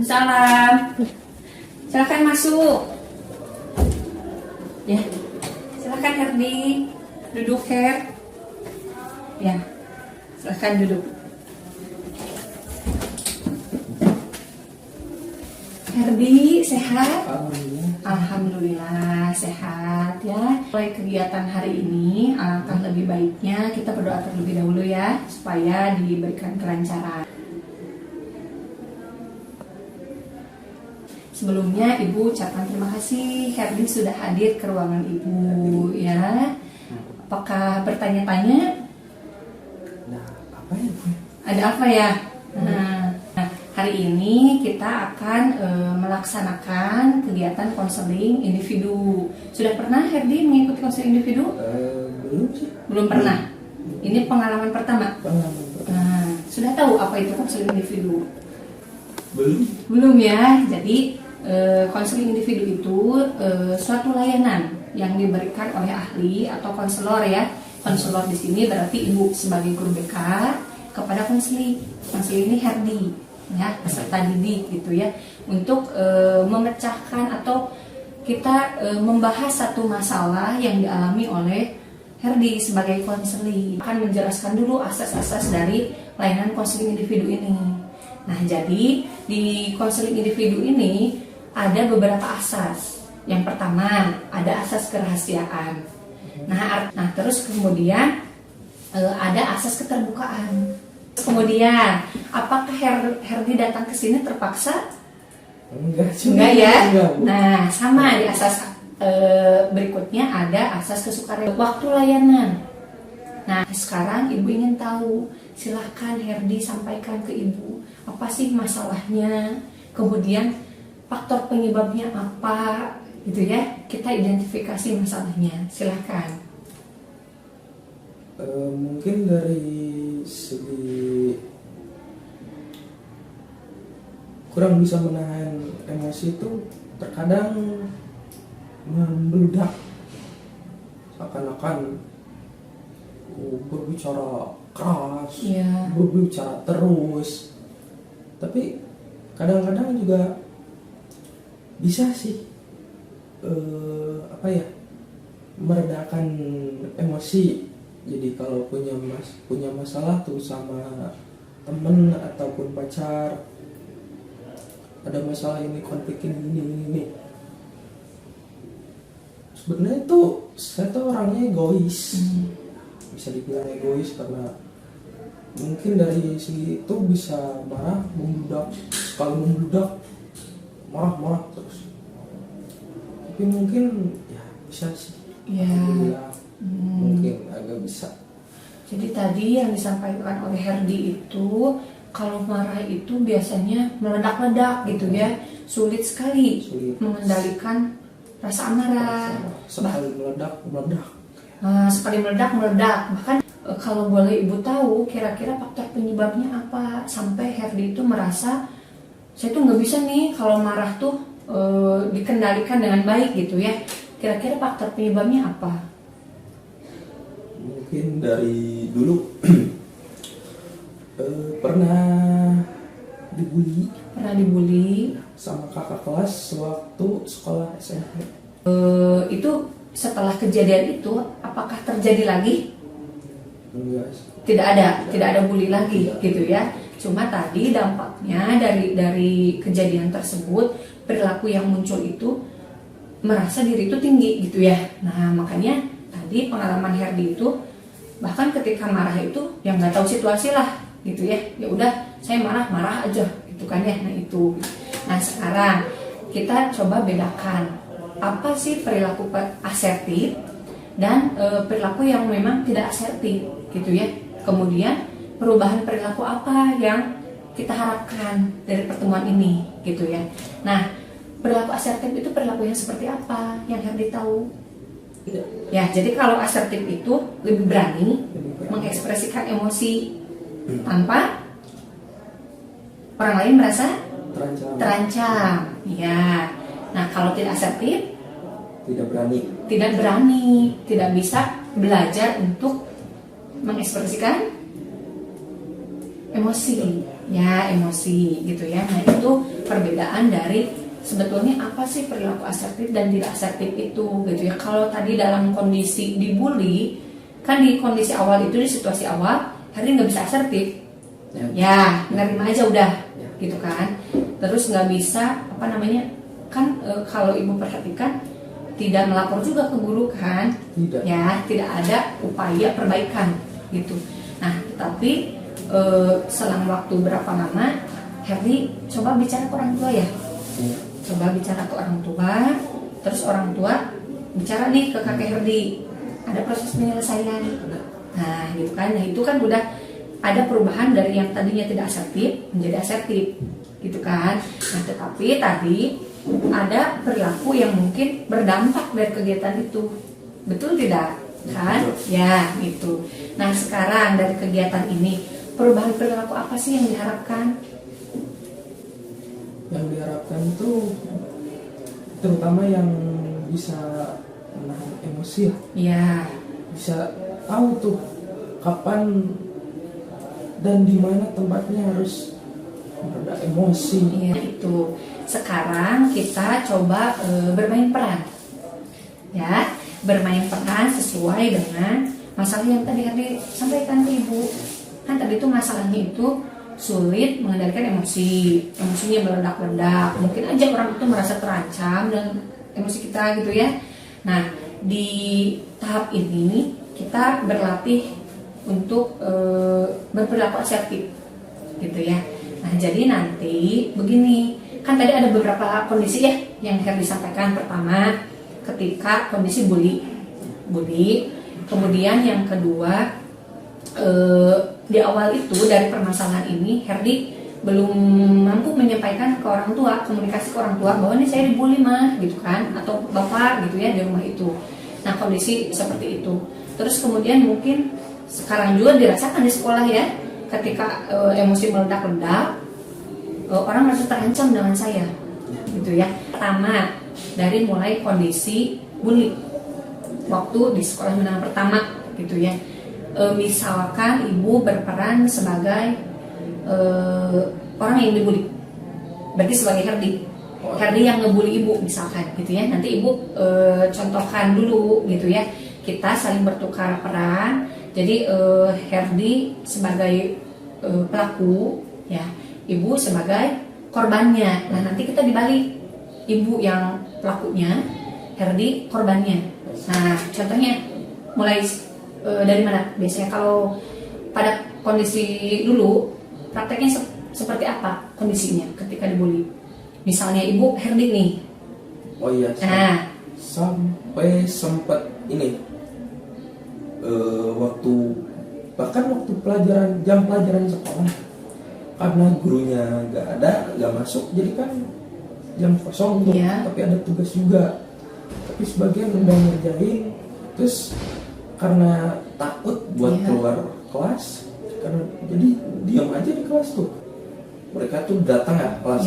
Salam. Silakan masuk. Ya. Silakan Herdi. Duduk, Her. Ya. Silakan duduk. Herdi, sehat? Alhamdulillah sehat ya. Mulai kegiatan hari ini, alangkah lebih baiknya kita berdoa terlebih dahulu ya, supaya diberikan kelancaran. Sebelumnya Ibu ucapkan terima kasih Herdi sudah hadir ke ruangan Ibu ya. Apakah bertanya-tanya? Nah, apa ya? Ada apa ya? Nah, hari ini kita akan melaksanakan kegiatan konseling individu. Sudah pernah Herdi mengikuti konseling individu? Belum sih. Belum pernah. Ini pengalaman pertama. Nah, sudah tahu apa itu konseling individu? Belum ya. Jadi konseling individu itu suatu layanan yang diberikan oleh ahli atau konselor ya. Konselor di sini berarti Ibu sebagai guru BK kepada konseling. Konseling ini Herdi ya, peserta didik gitu ya, untuk memecahkan atau kita membahas satu masalah yang dialami oleh Herdi sebagai konseling. Akan menjelaskan dulu asas-asas dari layanan konseling individu ini. Nah, jadi di konseling individu ini ada beberapa asas. Yang pertama ada asas kerahasiaan. Nah terus kemudian ada asas keterbukaan. Kemudian, apakah Herdi datang ke sini terpaksa? Enggak ya. Nah, sama di asas berikutnya ada asas kesukarelaan waktu layanan. Nah, sekarang Ibu ingin tahu, silahkan Herdi sampaikan ke Ibu apa sih masalahnya, kemudian faktor penyebabnya apa, gitu ya. Kita identifikasi masalahnya. Silahkan. Mungkin dari segi kurang bisa menahan emosi itu terkadang membludak, seakan-akan berbicara keras, berbicara terus. Tapi kadang-kadang juga bisa sih meredakan emosi. Jadi kalau punya masalah tuh sama temen ataupun pacar, ada masalah ini, konflik ini. Sebenarnya tuh saya tuh orangnya egois. Bisa dibilang egois karena mungkin dari segi itu bisa marah, membludak. Kalau membludak marah terus. Tapi mungkin ya bisa sih. Mungkin agak bisa. Jadi tadi yang disampaikan oleh Herdi itu, kalau marah itu biasanya meledak-ledak gitu ya, sulit sekali mengendalikan rasa amarah. Sekali meledak. Sekali meledak. Bahkan kalau boleh Ibu tahu, kira-kira faktor penyebabnya apa sampai Herdi itu merasa saya tuh nggak bisa nih kalau marah tuh dikendalikan dengan baik gitu ya. Kira-kira faktor penyebabnya apa? Mungkin dari dulu pernah dibully sama kakak kelas sewaktu sekolah SMP. Itu setelah kejadian itu apakah terjadi lagi? Enggak. Tidak ada bully lagi gitu ya. Cuma tadi dampaknya dari kejadian tersebut, perilaku yang muncul itu merasa diri itu tinggi gitu ya. Nah, makanya tadi pengalaman Herdi itu bahkan ketika marah itu yang nggak tahu situasi lah gitu ya. Ya udah saya marah aja gitu kan ya. Nah itu. Nah sekarang kita coba bedakan apa sih perilaku asertif dan perilaku yang memang tidak asertif gitu ya. Kemudian perubahan perilaku apa yang kita harapkan dari pertemuan ini gitu ya. Nah perilaku asertif itu perilaku yang seperti apa yang Herdi tahu? Ya, jadi kalau asertif itu lebih berani mengekspresikan emosi tanpa orang lain merasa terancam. Ya. Nah, kalau tidak asertif, tidak berani, tidak bisa belajar untuk mengekspresikan emosi. ya emosi gitu ya. Nah itu perbedaan dari sebetulnya apa sih perilaku asertif dan tidak asertif itu gitu ya. Kalau tadi dalam kondisi dibully, kan di kondisi awal itu, di situasi awal Herdi nggak bisa asertif, ya nerima aja udah gitu kan. Terus nggak bisa apa namanya kan, kalau ibu perhatikan tidak melapor juga ke guru kan, ya tidak ada upaya perbaikan gitu. Nah tapi selang waktu berapa lama Herdi coba bicara ke orang tua ya, coba bicara ke orang tua, terus orang tua bicara nih ke kakek Herdi, ada proses penyelesaian. Nah gitu kan, nah itu kan udah ada perubahan dari yang tadinya tidak asertif menjadi asertif gitu kan. Nah tetapi tadi ada perilaku yang mungkin berdampak dari kegiatan itu, betul tidak kan? Ya gitu. Nah sekarang dari kegiatan ini perubahan perilaku apa sih yang diharapkan? Yang diharapkan itu terutama yang bisa menahan emosi ya, bisa tahu tuh kapan dan di mana tempatnya harus mereda emosi. Iya itu. Sekarang kita coba bermain peran, ya, bermain peran sesuai dengan masalah yang tadi sampaikan ke ibu. Kan tadi itu masalahnya itu sulit mengendalikan emosi, emosinya meledak-ledak. Mungkin aja orang itu merasa terancam dengan emosi kita gitu ya. Nah di tahap ini kita berlatih untuk berperilaku asertif gitu ya. Nah jadi nanti begini, kan tadi ada beberapa kondisi ya yang Herdi sampaikan. Pertama ketika kondisi bully, kemudian yang kedua di awal itu dari permasalahan ini Herdi belum mampu menyampaikan ke orang tua, komunikasi ke orang tua bahwa ini saya dibully mah gitu kan, atau bapak gitu ya di rumah itu. Nah kondisi seperti itu. Terus kemudian mungkin sekarang juga dirasakan di sekolah ya, ketika emosi meledak-ledak, orang merasa terancam dengan saya gitu ya. Pertama dari mulai kondisi bully waktu di sekolah menengah pertama gitu ya. Misalkan ibu berperan sebagai orang yang dibully, berarti sebagai Herdi yang ngebully ibu misalkan gitu ya. Nanti ibu contohkan dulu gitu ya, kita saling bertukar peran. Jadi Herdi sebagai pelaku ya, ibu sebagai korbannya. Nah nanti kita dibalik, ibu yang pelakunya, Herdi korbannya. Nah contohnya mulai dari mana? Biasanya kalau pada kondisi dulu prakteknya seperti apa kondisinya ketika dibully? Misalnya ibu Herdi nih. Oh iya. Nah sampai sempat ini bahkan waktu jam pelajaran sekolah, karena gurunya nggak masuk, jadi kan jam kosong tuh, tapi ada tugas juga, tapi sebagian udah ngerjain, terus karena takut buat keluar kelas, karena jadi diam aja di kelas tuh. Mereka tuh datang ya kelas,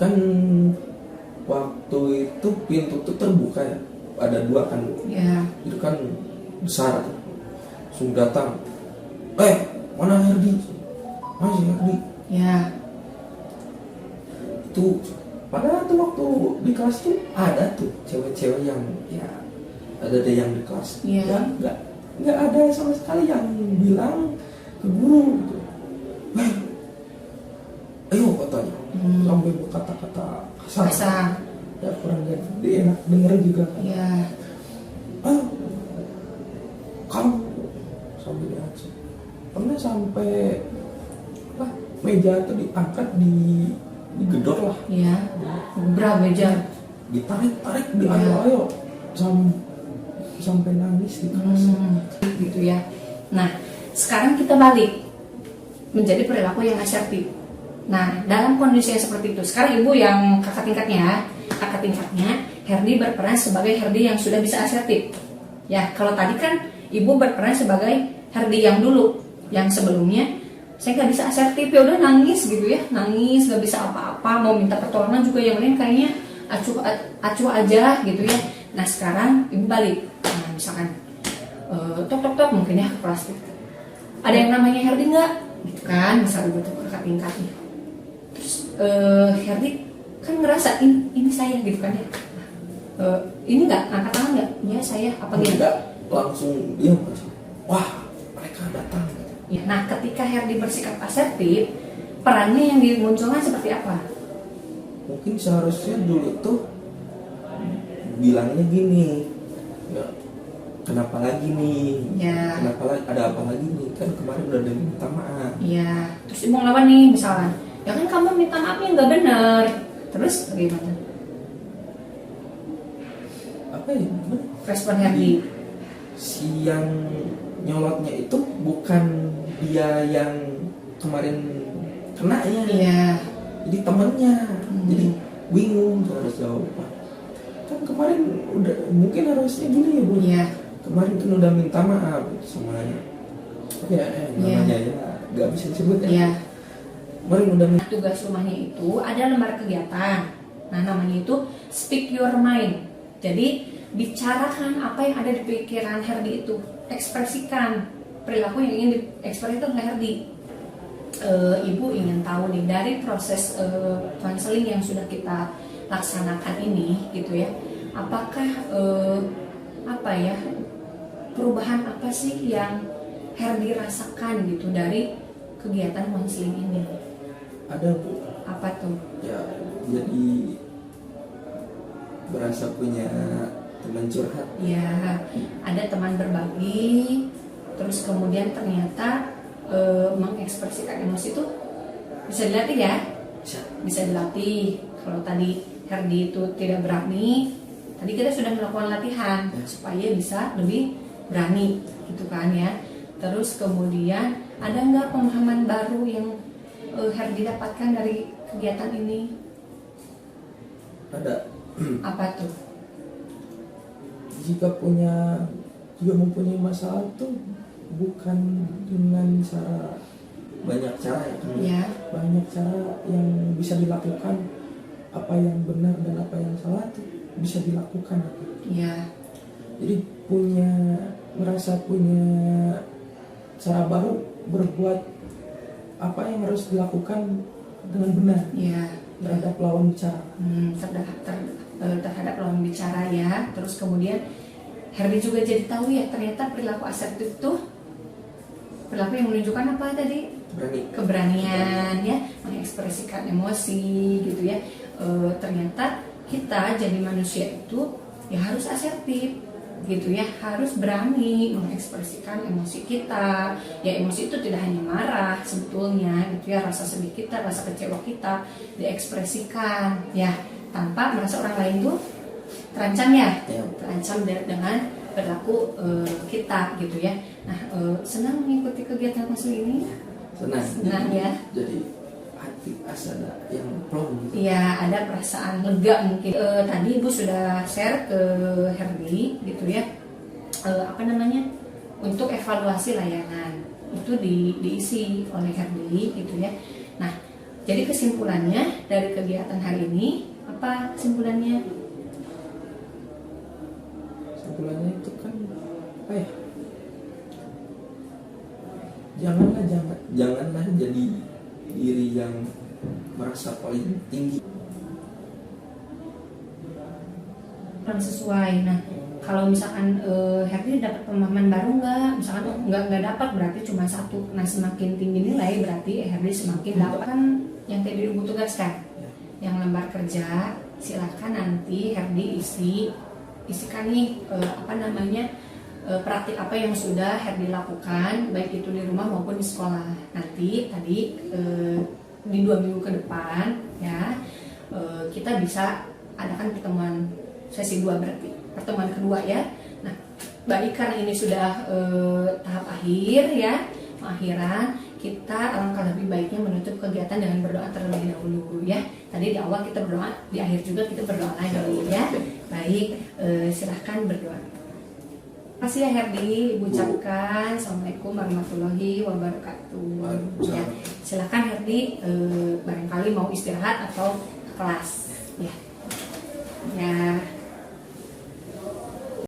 kan waktu itu pintu tuh terbuka ya, ada dua kan, itu kan besar, langsung datang, mana Herdi, masih Herdi, itu padahal tuh waktu di kelas tuh ada tuh cewek-cewek yang ada deh yang di kelas, nggak ada sama sekali yang bilang ke guru gitu, ayo katanya, sampai berkata-kata kasar. Ya kurang enak denger juga kan. Kamu sampai diajar, pernah sampai meja itu diangkat, digedor lah, berapa meja ditarik ayo sampai nangis di kelas gitu ya. Nah sekarang kita balik menjadi perilaku yang asertif. Nah dalam kondisi yang seperti itu, sekarang ibu yang kakak tingkatnya Herdi berperan sebagai Herdi yang sudah bisa asertif ya. Kalau tadi kan ibu berperan sebagai Herdi yang dulu, yang sebelumnya saya nggak bisa asertif, ya udah nangis gitu ya, nangis nggak bisa apa-apa, mau minta pertolongan juga yang lain kayaknya acuh aja gitu ya. Nah sekarang ibu balik, misalkan tok mungkin ya ke kelas, ada yang namanya Herdi nggak gitu kan, misal ibu tuh kakak tingkatnya. Terus Herdi kan ngerasa ini saya gitu kan ya. Ini nggak angkat tangan nggak? Ya saya apa gitu? Enggak, langsung diam. Wah, mereka datang. Ya, nah ketika Herdi bersikap asertif, perannya yang dimunculkan seperti apa? Mungkin seharusnya dulu tuh bilangnya gini, ya, kenapa lagi nih? Ya. Kenapa lagi? Ada apa lagi nih? Kan kemarin udah ada minta maaf. Iya, terus ibu ngelawan nih misalnya, ya kan kamu minta maafnya nggak benar, terus bagaimana? Apa ya? Respon Herdi? Si yang nyolotnya itu bukan dia yang kemarin kenanya, Iya. jadi temennya. Jadi bingung harus jawab apa. Kan kemarin udah, mungkin harusnya gini ya Bu. Iya. Kemarin kan udah minta maaf semuanya. Ya, namanya ya nggak bisa disebut ya. Iya. Kemarin udah minta. Tugas rumahnya itu ada lembar kegiatan. Nah, namanya itu speak your mind. Jadi bicarakan apa yang ada di pikiran Herdi itu, ekspresikan perilaku yang ingin diekspresikan oleh Herdi. Ibu ingin tahu nih dari proses konseling yang sudah kita laksanakan ini, gitu ya. Apakah apa ya perubahan apa sih yang Herdi rasakan gitu dari kegiatan konseling ini? Ada Bu. Apa tuh? Ya, jadi berasa punya teman curhat. Ya, ada teman berbagi, terus kemudian ternyata mengekspresikan emosi itu bisa dilatih ya? Bisa dilatih. Kalau tadi Herdi itu tidak berani, tadi kita sudah melakukan latihan supaya bisa lebih berani, gitu kan ya. Terus kemudian ada nggak pemahaman baru yang Herdi dapatkan dari kegiatan ini? Ada. Apa tuh? Jika mempunyai masalah tuh bukan dengan cara banyak cara ya kan? Ya. Banyak cara yang bisa dilakukan. Apa yang benar dan apa yang salah tuh bisa dilakukan. Ya. Jadi merasa punya cara baru berbuat apa yang harus dilakukan dengan benar. Ya. Terhadap lawan bicara. Terhadap lawan bicara ya. Terus kemudian Herdi juga jadi tahu ya ternyata perilaku asertif itu perilaku yang menunjukkan apa tadi? Keberanian ya, mengekspresikan emosi gitu ya. Ternyata kita jadi manusia itu ya harus asertif gitu ya, harus berani mengekspresikan emosi kita. Ya emosi itu tidak hanya marah sebetulnya gitu ya, rasa sedih kita, rasa kecewa kita diekspresikan ya, tanpa merasa orang lain tuh terancam ya, terancam dengan perilaku kita gitu ya. Nah, senang mengikuti kegiatan konseling ini? Senang ya. Jadi hati ada yang plong gitu. Iya, ada perasaan lega mungkin. Tadi Ibu sudah share ke Herdi gitu ya. Untuk evaluasi layanan itu diisi oleh Herdi gitu ya. Nah, jadi kesimpulannya dari kegiatan hari ini apa kesimpulannya? Kesimpulannya itu kan apa ya? Janganlah jadi diri yang merasa paling tinggi. Kurang sesuai. Nah, kalau misalkan Herdi dapat pemahaman baru nggak? Misalkan nggak dapat berarti cuma satu. Nah, semakin tinggi nilai berarti Herdi semakin dapat kan yang tadi Ibu tugaskan. Yang lembar kerja silakan nanti Herdi isikan nih praktik apa yang sudah Herdi lakukan baik itu di rumah maupun di sekolah. Nanti tadi di 2 minggu ke depan ya kita bisa adakan pertemuan sesi 2 berarti pertemuan kedua ya. Nah, baik karena ini sudah tahap akhir ya, akhiran, kita alangkah lebih baiknya menutup kegiatan dengan berdoa terlebih dahulu ya. Tadi di awal kita berdoa, di akhir juga kita berdoa lagi ya. Baik, silahkan berdoa. Terima kasih ya Herdi, Ibu ucapkan. Assalamualaikum warahmatullahi wabarakatuh. Ya, silahkan Herdi, barangkali mau istirahat atau ke kelas ya. Ya.